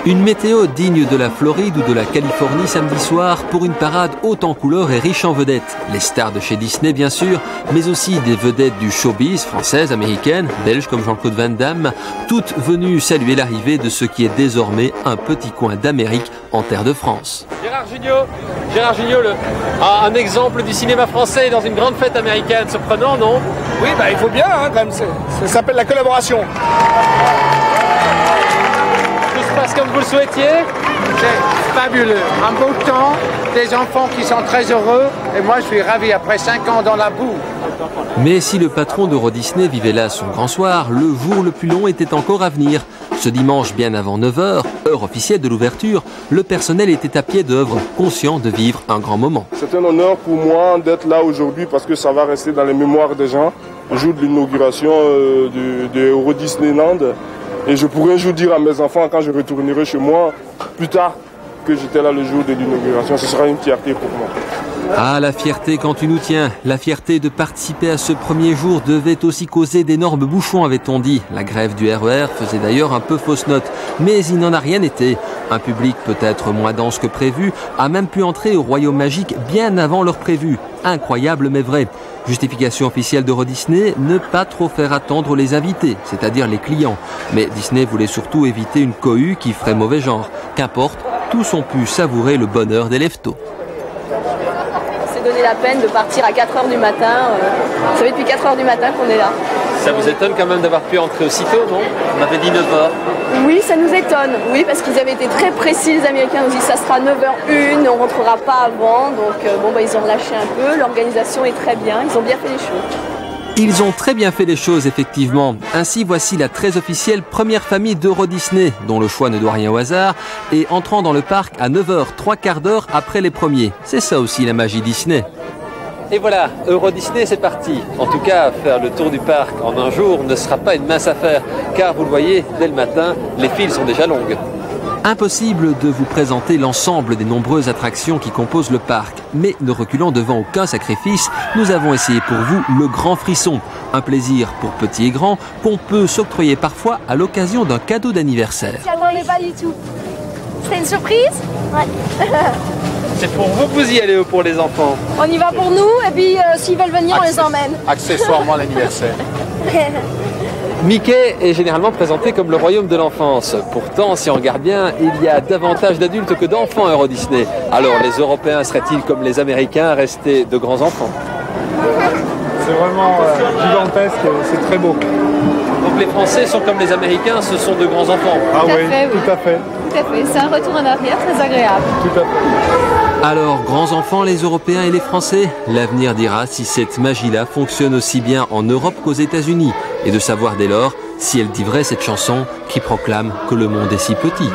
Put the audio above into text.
Une météo digne de la Floride ou de la Californie samedi soir pour une parade haute en couleurs et riche en vedettes. Les stars de chez Disney bien sûr, mais aussi des vedettes du showbiz, françaises, américaines, belges comme Jean-Claude Van Damme, toutes venues saluer l'arrivée de ce qui est désormais un petit coin d'Amérique en terre de France. Gérard Jugnot, un exemple du cinéma français dans une grande fête américaine, surprenant, non? Oui, il faut bien, quand même. Ça s'appelle la collaboration. Passe comme vous le souhaitiez? C'est fabuleux, un beau temps, des enfants qui sont très heureux et moi je suis ravi après 5 ans dans la boue. Mais si le patron d'Euro Disney vivait là son grand soir, le jour le plus long était encore à venir. Ce dimanche, bien avant 9h, heure officielle de l'ouverture, le personnel était à pied d'œuvre, conscient de vivre un grand moment. C'est un honneur pour moi d'être là aujourd'hui parce que ça va rester dans les mémoires des gens, le jour de l'inauguration de Euro Disneyland. Et je pourrais un jour dire à mes enfants, quand je retournerai chez moi, plus tard, que j'étais là le jour de l'inauguration. Ce sera une fierté pour moi. Ah, la fierté quand tu nous tiens. La fierté de participer à ce premier jour devait aussi causer d'énormes bouchons, avait-on dit. La grève du RER faisait d'ailleurs un peu fausse note. Mais il n'en a rien été. Un public peut-être moins dense que prévu a même pu entrer au Royaume Magique bien avant l'heure prévue. Incroyable mais vrai. Justification officielle d'Euro Disney, ne pas trop faire attendre les invités, c'est-à-dire les clients. Mais Disney voulait surtout éviter une cohue qui ferait mauvais genre. Qu'importe, tous ont pu savourer le bonheur des lève-tôt. C'est donné la peine de partir à 4h du matin. Ça fait depuis 4h du matin qu'on est là. Ça vous étonne quand même d'avoir pu entrer aussitôt, non? On avait dit 9h. Oui, ça nous étonne. Oui, parce qu'ils avaient été très précis, les Américains. Ils ont dit ça sera 9h01, on ne rentrera pas avant. Donc ils ont relâché un peu. L'organisation est très bien. Ils ont bien fait les choses. Ils ont très bien fait les choses, effectivement. Ainsi, voici la très officielle première famille d'Euro Disney, dont le choix ne doit rien au hasard, et entrant dans le parc à 9h, 3/4 d'heure après les premiers. C'est ça aussi la magie Disney. Et voilà, Euro Disney, c'est parti. En tout cas, faire le tour du parc en un jour ne sera pas une mince affaire, car vous le voyez, dès le matin, les files sont déjà longues. Impossible de vous présenter l'ensemble des nombreuses attractions qui composent le parc. Mais ne reculant devant aucun sacrifice, nous avons essayé pour vous le grand frisson. Un plaisir pour petits et grands qu'on peut s'octroyer parfois à l'occasion d'un cadeau d'anniversaire. Je m'attendais pas du tout. C'était une surprise? Ouais. C'est pour vous que vous y allez ou pour les enfants? On y va pour nous et puis s'ils veulent venir, on les emmène. Accessoirement l'anniversaire. Mickey est généralement présenté comme le royaume de l'enfance. Pourtant, si on regarde bien, il y a davantage d'adultes que d'enfants à Euro Disney. Alors, les Européens seraient-ils comme les Américains restés de grands enfants? C'est vraiment gigantesque et c'est très beau. Donc les Français sont comme les Américains, ce sont de grands enfants. Ah oui, fait, oui. tout à fait. Tout à fait, c'est un retour en arrière très agréable. Tout à fait. Alors, grands enfants, les Européens et les Français? L'avenir dira si cette magie-là fonctionne aussi bien en Europe qu'aux États-Unis. Et de savoir dès lors si elle dit vrai cette chanson qui proclame que le monde est si petit.